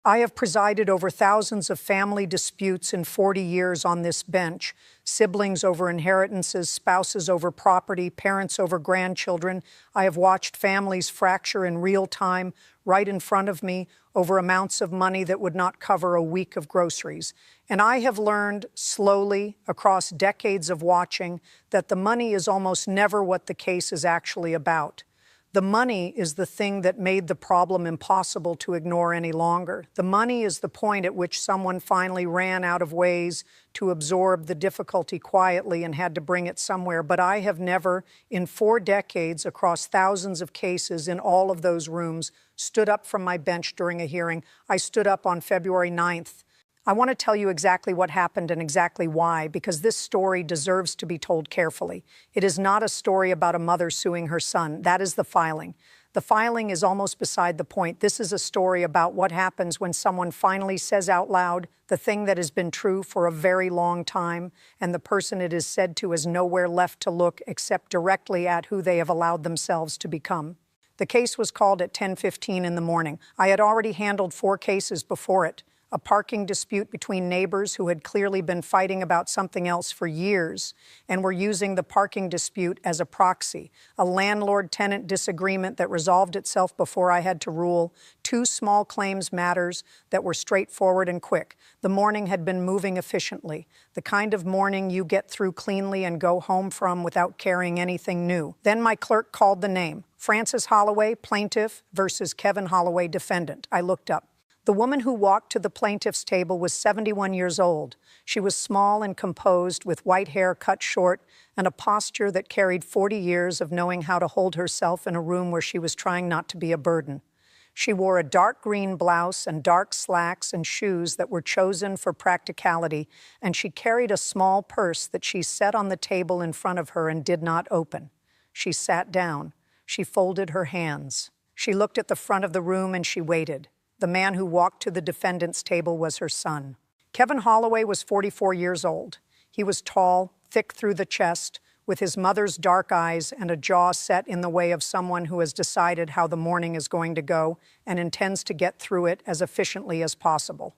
I have presided over thousands of family disputes in 40 years on this bench. Siblings over inheritances, spouses over property, parents over grandchildren. I have watched families fracture in real time, right in front of me, over amounts of money that would not cover a week of groceries. And I have learned slowly, across decades of watching, that the money is almost never what the case is actually about. The money is the thing that made the problem impossible to ignore any longer. The money is the point at which someone finally ran out of ways to absorb the difficulty quietly and had to bring it somewhere. But I have never, in 4 decades, across thousands of cases in all of those rooms, stood up from my bench during a hearing. I stood up on February 9th. I want to tell you exactly what happened and exactly why, because this story deserves to be told carefully. It is not a story about a mother suing her son. That is the filing. The filing is almost beside the point. This is a story about what happens when someone finally says out loud the thing that has been true for a very long time, and the person it is said to has nowhere left to look except directly at who they have allowed themselves to become. The case was called at 10:15 in the morning. I had already handled 4 cases before it. A parking dispute between neighbors who had clearly been fighting about something else for years and were using the parking dispute as a proxy. A landlord-tenant disagreement that resolved itself before I had to rule. 2 small claims matters that were straightforward and quick. The morning had been moving efficiently, the kind of morning you get through cleanly and go home from without carrying anything new. Then my clerk called the name. Frances Holloway, plaintiff, versus Kevin Holloway, defendant. I looked up. The woman who walked to the plaintiff's table was 71 years old. She was small and composed, with white hair cut short and a posture that carried 40 years of knowing how to hold herself in a room where she was trying not to be a burden. She wore a dark green blouse and dark slacks and shoes that were chosen for practicality, and she carried a small purse that she set on the table in front of her and did not open. She sat down. She folded her hands. She looked at the front of the room and she waited. The man who walked to the defendant's table was her son. Kevin Holloway was 44 years old. He was tall, thick through the chest, with his mother's dark eyes and a jaw set in the way of someone who has decided how the morning is going to go and intends to get through it as efficiently as possible.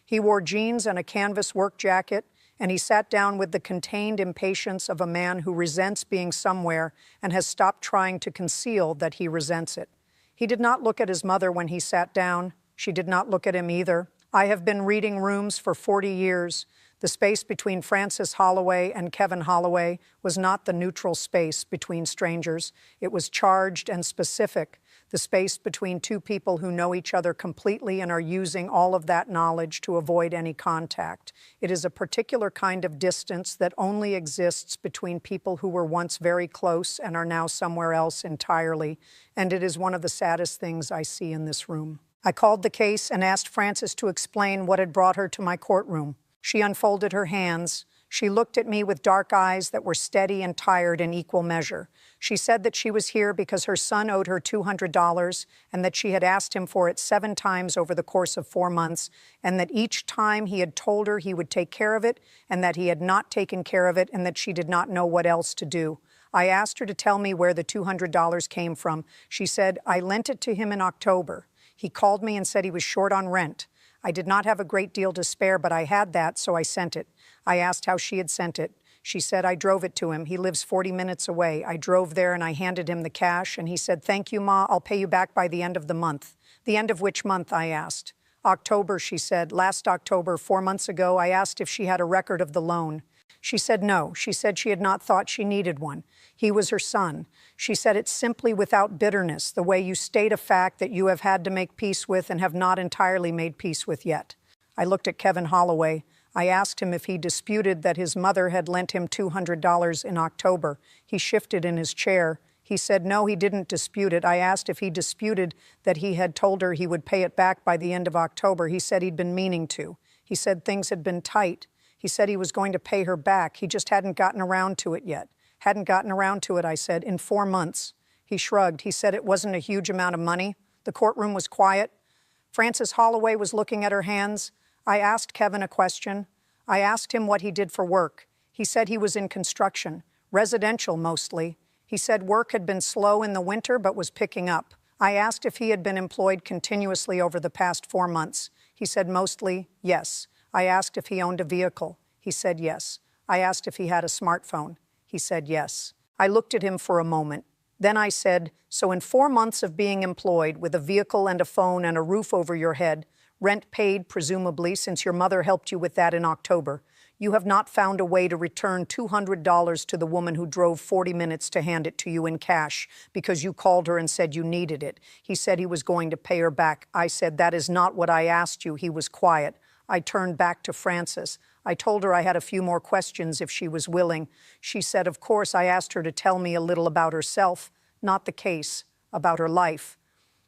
He wore jeans and a canvas work jacket, and he sat down with the contained impatience of a man who resents being somewhere and has stopped trying to conceal that he resents it. He did not look at his mother when he sat down. She did not look at him either. I have been reading rooms for 40 years. The space between Frances Holloway and Kevin Holloway was not the neutral space between strangers. It was charged and specific, the space between 2 people who know each other completely and are using all of that knowledge to avoid any contact. It is a particular kind of distance that only exists between people who were once very close and are now somewhere else entirely, and it is one of the saddest things I see in this room. I called the case and asked Frances to explain what had brought her to my courtroom. She unfolded her hands. She looked at me with dark eyes that were steady and tired in equal measure. She said that she was here because her son owed her $200 and that she had asked him for it 7 times over the course of 4 months, and that each time he had told her he would take care of it and that he had not taken care of it and that she did not know what else to do. I asked her to tell me where the $200 came from. She said, "I lent it to him in October. He called me and said he was short on rent. I did not have a great deal to spare, but I had that, so I sent it." I asked how she had sent it. She said, "I drove it to him. He lives 40 minutes away. I drove there and I handed him the cash, and he said, 'Thank you, Ma. I'll pay you back by the end of the month.'" "The end of which month?" I asked. "October," she said. "Last October, 4 months ago, I asked if she had a record of the loan. She said no. She said she had not thought she needed one. He was her son. She said it simply without bitterness, the way you state a fact that you have had to make peace with and have not entirely made peace with yet." I looked at Kevin Holloway. I asked him if he disputed that his mother had lent him $200 in October. He shifted in his chair. He said no, he didn't dispute it. I asked if he disputed that he had told her he would pay it back by the end of October. He said he'd been meaning to. He said things had been tight. He said he was going to pay her back. He just hadn't gotten around to it yet. "Hadn't gotten around to it," I said, "in 4 months. He shrugged. He said it wasn't a huge amount of money. The courtroom was quiet. Frances Holloway was looking at her hands. I asked Kevin a question. I asked him what he did for work. He said he was in construction, residential mostly. He said work had been slow in the winter but was picking up. I asked if he had been employed continuously over the past 4 months. He said mostly, yes. I asked if he owned a vehicle. He said yes. I asked if he had a smartphone. He said yes. I looked at him for a moment. Then I said, so in 4 months of being employed with a vehicle and a phone and a roof over your head, rent paid, presumably, since your mother helped you with that in October, you have not found a way to return $200 to the woman who drove 40 minutes to hand it to you in cash because you called her and said you needed it. He said he was going to pay her back. I said, that is not what I asked you. He was quiet. I turned back to Frances. I told her I had a few more questions if she was willing. She said, of course. I asked her to tell me a little about herself, not the case, about her life.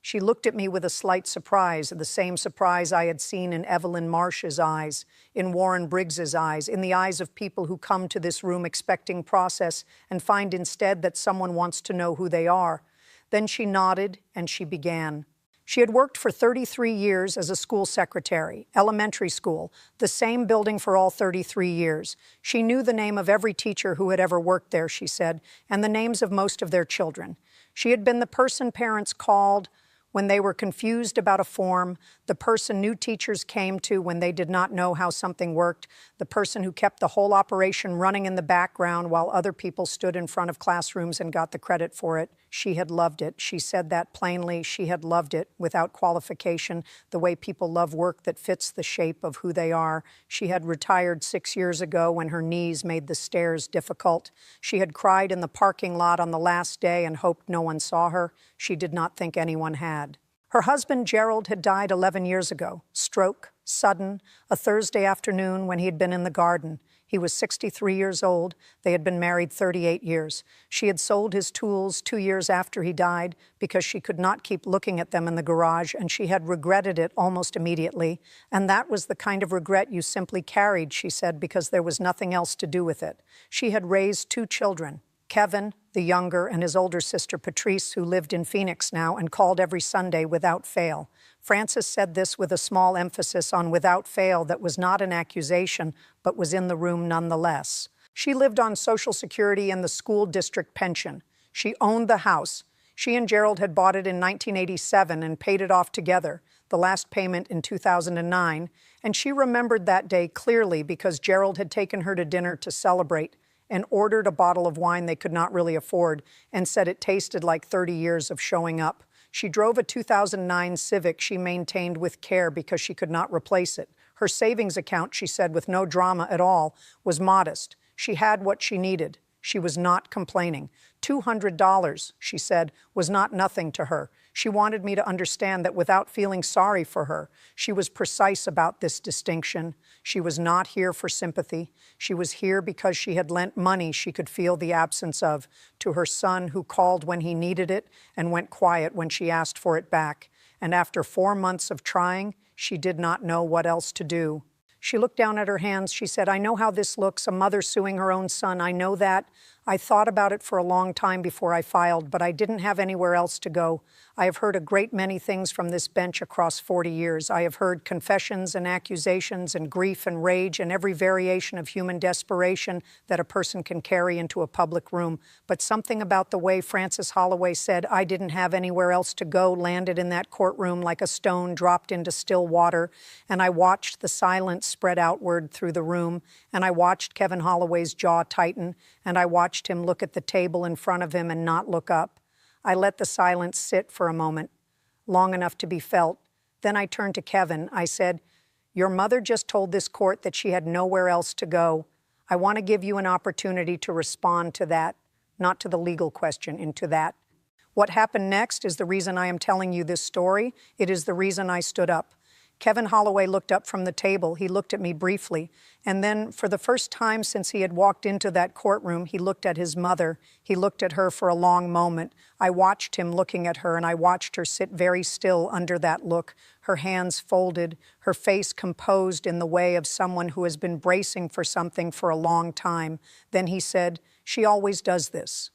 She looked at me with a slight surprise, the same surprise I had seen in Evelyn Marsh's eyes, in Warren Briggs's eyes, in the eyes of people who come to this room expecting process and find instead that someone wants to know who they are. Then she nodded and she began. She had worked for 33 years as a school secretary, elementary school, the same building for all 33 years. She knew the name of every teacher who had ever worked there, she said, and the names of most of their children. She had been the person parents called when they were confused about a form, the person new teachers came to when they did not know how something worked, the person who kept the whole operation running in the background while other people stood in front of classrooms and got the credit for it. She had loved it. She said that plainly. She had loved it without qualification, the way people love work that fits the shape of who they are. She had retired 6 years ago when her knees made the stairs difficult. She had cried in the parking lot on the last day and hoped no one saw her. She did not think anyone had. Her husband, Gerald, had died 11 years ago. Stroke, sudden, a Thursday afternoon when he had been in the garden. He was 63 years old. They had been married 38 years. She had sold his tools 2 years after he died because she could not keep looking at them in the garage, and she had regretted it almost immediately. And that was the kind of regret you simply carried, she said, because there was nothing else to do with it. She had raised 2 children, Kevin, the younger, and his older sister, Patrice, who lived in Phoenix now and called every Sunday without fail. Frances said this with a small emphasis on without fail that was not an accusation, but was in the room nonetheless. She lived on Social Security and the school district pension. She owned the house. She and Gerald had bought it in 1987 and paid it off together, the last payment in 2009, and she remembered that day clearly because Gerald had taken her to dinner to celebrate and ordered a bottle of wine they could not really afford and said it tasted like 30 years of showing up. She drove a 2009 Civic she maintained with care because she could not replace it. Her savings account, she said, with no drama at all, was modest. She had what she needed. She was not complaining. $200, she said, was not nothing to her. She wanted me to understand that without feeling sorry for her. She was precise about this distinction. She was not here for sympathy. She was here because she had lent money she could feel the absence of to her son, who called when he needed it and went quiet when she asked for it back. And after 4 months of trying, she did not know what else to do. She looked down at her hands. She said, I know how this looks, a mother suing her own son. I know that. I thought about it for a long time before I filed, but I didn't have anywhere else to go. I have heard a great many things from this bench across 40 years. I have heard confessions and accusations and grief and rage and every variation of human desperation that a person can carry into a public room. But something about the way Frances Holloway said, I didn't have anywhere else to go, landed in that courtroom like a stone dropped into still water. And I watched the silence spread outward through the room, and I watched Kevin Holloway's jaw tighten, and I watched him look at the table in front of him and not look up. I let the silence sit for a moment, long enough to be felt. Then I turned to Kevin. I said, your mother just told this court that she had nowhere else to go. I want to give you an opportunity to respond to that, not to the legal question, into that. What happened next is the reason I am telling you this story. It is the reason I stood up. Kevin Holloway looked up from the table. He looked at me briefly. And then, for the first time since he had walked into that courtroom, he looked at his mother. He looked at her for a long moment. I watched him looking at her, and I watched her sit very still under that look, her hands folded, her face composed in the way of someone who has been bracing for something for a long time. Then he said, she always does this.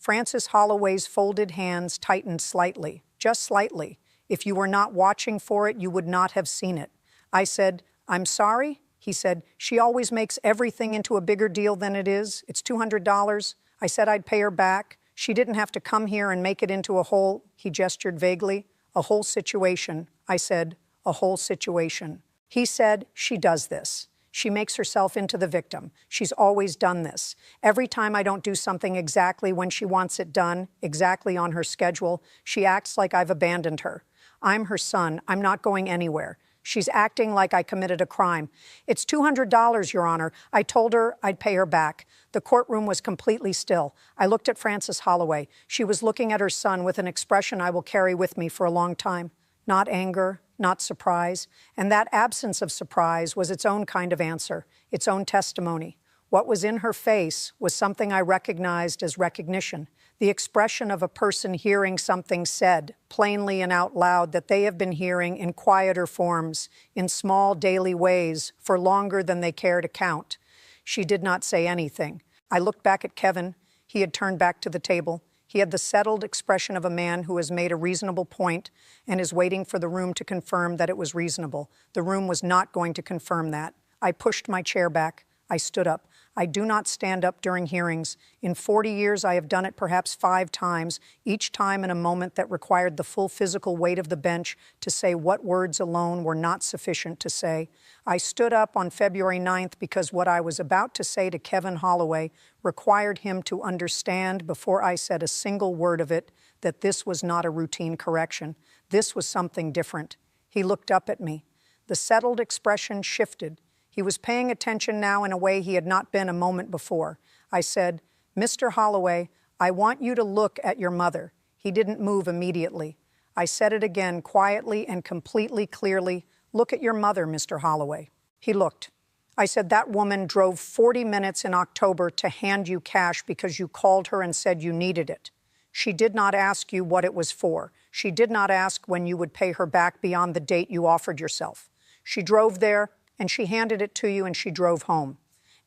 Frances Holloway's folded hands tightened slightly, just slightly. If you were not watching for it, you would not have seen it. I said, I'm sorry? He said, she always makes everything into a bigger deal than it is. It's $200. I said I'd pay her back. She didn't have to come here and make it into a whole, he gestured vaguely, a whole situation. I said, a a whole situation. He said, "She does this. She makes herself into the victim. She's always done this. Every time I don't do something exactly when she wants it done, exactly on her schedule, she acts like I've abandoned her. I'm her son. I'm not going anywhere. She's acting like I committed a crime. It's $200, Your Honor. I told her I'd pay her back." The courtroom was completely still. I looked at Frances Holloway. She was looking at her son with an expression I will carry with me for a long time. Not anger, not surprise. And that absence of surprise was its own kind of answer, its own testimony. What was in her face was something I recognized as recognition, the expression of a person hearing something said, plainly and out loud, that they have been hearing in quieter forms, in small daily ways, for longer than they care to count. She did not say anything. I looked back at Kevin. He had turned back to the table. He had the settled expression of a man who has made a reasonable point and is waiting for the room to confirm that it was reasonable. The room was not going to confirm that. I pushed my chair back. I stood up. I do not stand up during hearings. In 40 years, I have done it perhaps 5 times, each time in a moment that required the full physical weight of the bench to say what words alone were not sufficient to say. I stood up on February 9th because what I was about to say to Kevin Holloway required him to understand before I said a single word of it that this was not a routine correction. This was something different. He looked up at me. The settled expression shifted. He was paying attention now in a way he had not been a moment before. I said, "Mr. Holloway, I want you to look at your mother." He didn't move immediately. I said it again, quietly and completely clearly. "Look at your mother, Mr. Holloway." He looked. I said, "That woman drove 40 minutes in October to hand you cash because you called her and said you needed it. She did not ask you what it was for. She did not ask when you would pay her back beyond the date you offered yourself. She drove there, and she handed it to you, and she drove home.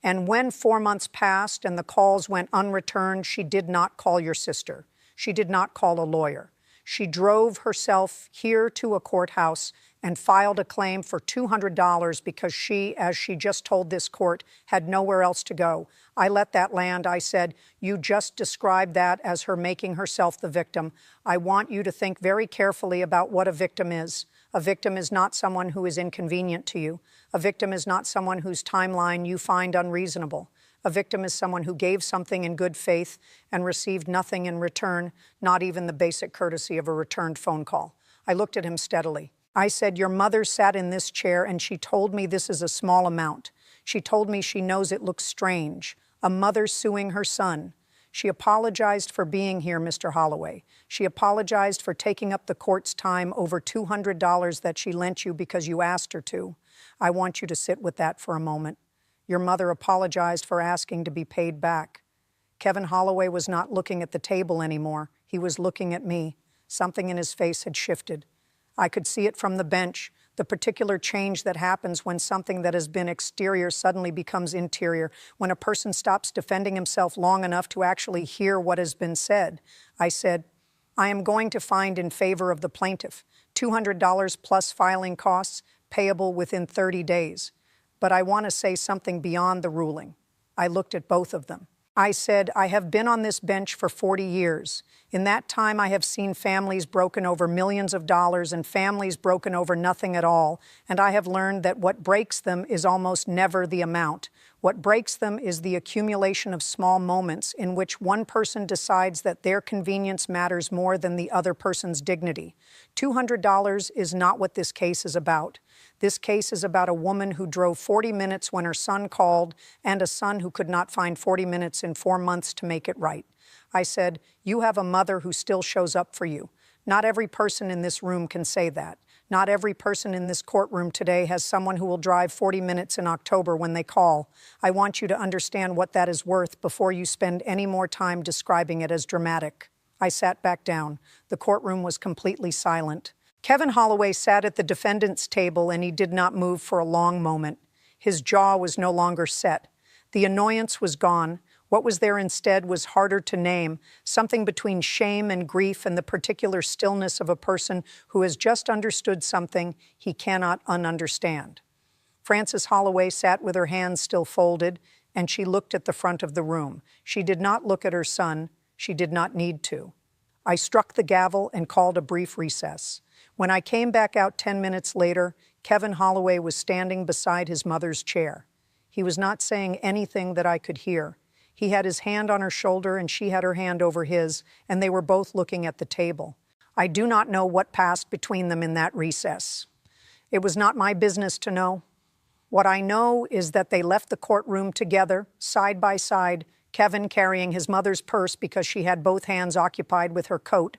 And when 4 months passed and the calls went unreturned, she did not call your sister. She did not call a lawyer. She drove herself here to a courthouse and filed a claim for $200 because she, as she just told this court, had nowhere else to go. I let that land. I said, "You just described that as her making herself the victim. I want you to think very carefully about what a victim is. A victim is not someone who is inconvenient to you. A victim is not someone whose timeline you find unreasonable. A victim is someone who gave something in good faith and received nothing in return, not even the basic courtesy of a returned phone call." I looked at him steadily. I said, "Your mother sat in this chair and she told me this is a small amount. She told me she knows it looks strange. A mother suing her son. She apologized for being here, Mr. Holloway. She apologized for taking up the court's time over $200 that she lent you because you asked her to. I want you to sit with that for a moment. Your mother apologized for asking to be paid back." Kevin Holloway was not looking at the table anymore. He was looking at me. Something in his face had shifted. I could see it from the bench, the particular change that happens when something that has been exterior suddenly becomes interior, when a person stops defending himself long enough to actually hear what has been said. I said, "I am going to find in favor of the plaintiff, $200 plus filing costs, payable within 30 days. But I want to say something beyond the ruling." I looked at both of them. I said, "I have been on this bench for 40 years. In that time, I have seen families broken over millions of dollars and families broken over nothing at all, and I have learned that what breaks them is almost never the amount. What breaks them is the accumulation of small moments in which one person decides that their convenience matters more than the other person's dignity. $200 is not what this case is about. This case is about a woman who drove 40 minutes when her son called and a son who could not find 40 minutes in 4 months to make it right." I said, "You have a mother who still shows up for you. Not every person in this room can say that. Not every person in this courtroom today has someone who will drive 40 minutes in October when they call. I want you to understand what that is worth before you spend any more time describing it as dramatic." I sat back down. The courtroom was completely silent. Kevin Holloway sat at the defendant's table and he did not move for a long moment. His jaw was no longer set. The annoyance was gone. What was there instead was harder to name, something between shame and grief and the particular stillness of a person who has just understood something he cannot ununderstand. Frances Holloway sat with her hands still folded, and she looked at the front of the room. She did not look at her son. She did not need to. I struck the gavel and called a brief recess. When I came back out 10 minutes later, Kevin Holloway was standing beside his mother's chair. He was not saying anything that I could hear. He had his hand on her shoulder and she had her hand over his, and they were both looking at the table. I do not know what passed between them in that recess. It was not my business to know. What I know is that they left the courtroom together, side by side, Kevin carrying his mother's purse because she had both hands occupied with her coat,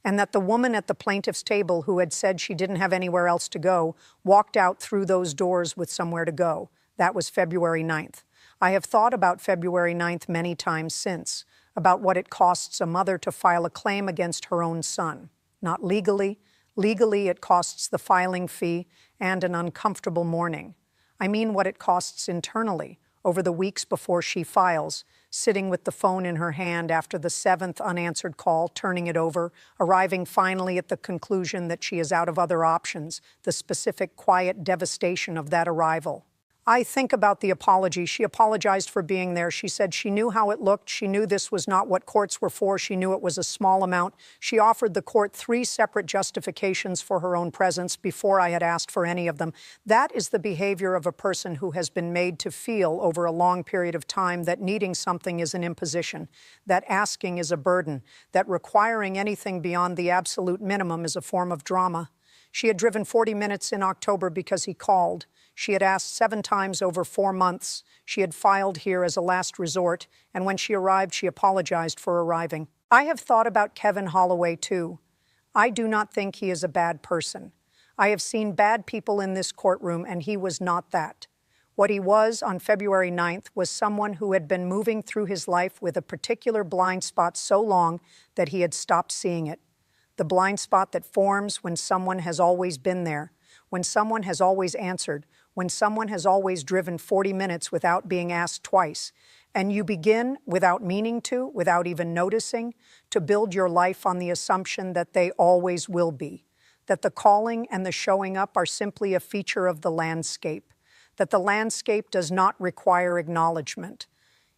and that the woman at the plaintiff's table who had said she didn't have anywhere else to go walked out through those doors with somewhere to go. That was February 9th. I have thought about February 9th many times since, about what it costs a mother to file a claim against her own son. Not legally. Legally, it costs the filing fee and an uncomfortable mourning. I mean what it costs internally, over the weeks before she files, sitting with the phone in her hand after the 7th unanswered call, turning it over, arriving finally at the conclusion that she is out of other options, the specific quiet devastation of that arrival. I think about the apology. She apologized for being there. She said she knew how it looked. She knew this was not what courts were for. She knew it was a small amount. She offered the court 3 separate justifications for her own presence before I had asked for any of them. That is the behavior of a person who has been made to feel over a long period of time that needing something is an imposition, that asking is a burden, that requiring anything beyond the absolute minimum is a form of drama. She had driven 40 minutes in October because he called. She had asked 7 times over 4 months. She had filed here as a last resort, and when she arrived, she apologized for arriving. I have thought about Kevin Holloway, too. I do not think he is a bad person. I have seen bad people in this courtroom, and he was not that. What he was on February 9th was someone who had been moving through his life with a particular blind spot so long that he had stopped seeing it. The blind spot that forms when someone has always been there, when someone has always answered, when someone has always driven 40 minutes without being asked twice, and you begin, without meaning to, without even noticing, to build your life on the assumption that they always will be, that the calling and the showing up are simply a feature of the landscape, that the landscape does not require acknowledgement.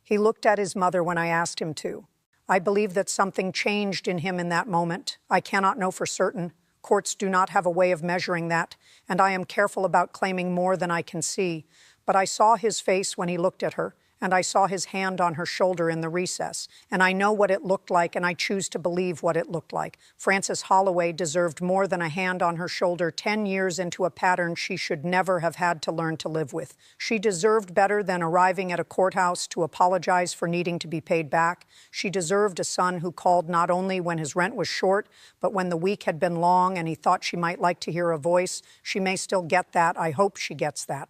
He looked at his mother when I asked him to. I believe that something changed in him in that moment. I cannot know for certain. Courts do not have a way of measuring that, and I am careful about claiming more than I can see. But I saw his face when he looked at her, and I saw his hand on her shoulder in the recess, and I know what it looked like, and I choose to believe what it looked like. Frances Holloway deserved more than a hand on her shoulder 10 years into a pattern she should never have had to learn to live with. She deserved better than arriving at a courthouse to apologize for needing to be paid back. She deserved a son who called not only when his rent was short, but when the week had been long and he thought she might like to hear a voice. She may still get that. I hope she gets that.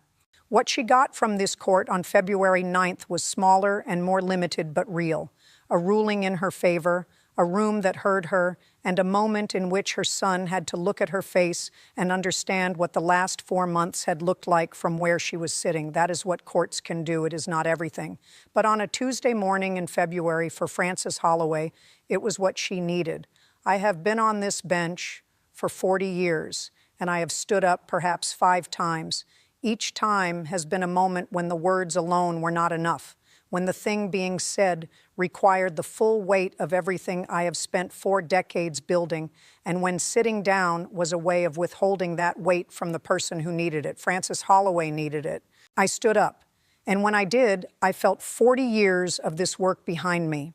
What she got from this court on February 9th was smaller and more limited but real. A ruling in her favor, a room that heard her, and a moment in which her son had to look at her face and understand what the last 4 months had looked like from where she was sitting. That is what courts can do. It is not everything. But on a Tuesday morning in February for Frances Holloway, it was what she needed. I have been on this bench for 40 years, and I have stood up perhaps 5 times. Each time has been a moment when the words alone were not enough, when the thing being said required the full weight of everything I have spent 4 decades building, and when sitting down was a way of withholding that weight from the person who needed it. Frances Holloway needed it. I stood up, and when I did, I felt 40 years of this work behind me.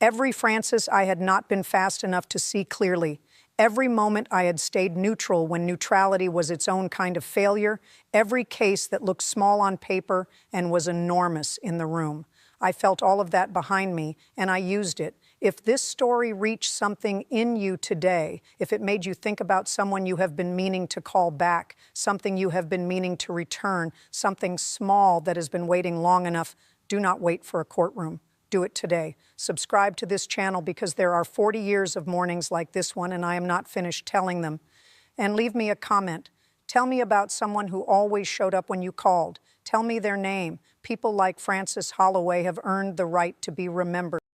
Every Frances I had not been fast enough to see clearly. Every moment I had stayed neutral when neutrality was its own kind of failure. Every case that looked small on paper and was enormous in the room. I felt all of that behind me, and I used it. If this story reached something in you today, if it made you think about someone you have been meaning to call back, something you have been meaning to return, something small that has been waiting long enough, do not wait for a courtroom. Do it today. Subscribe to this channel because there are 40 years of mornings like this one, and I am not finished telling them. And leave me a comment. Tell me about someone who always showed up when you called. Tell me their name. People like Frances Holloway have earned the right to be remembered.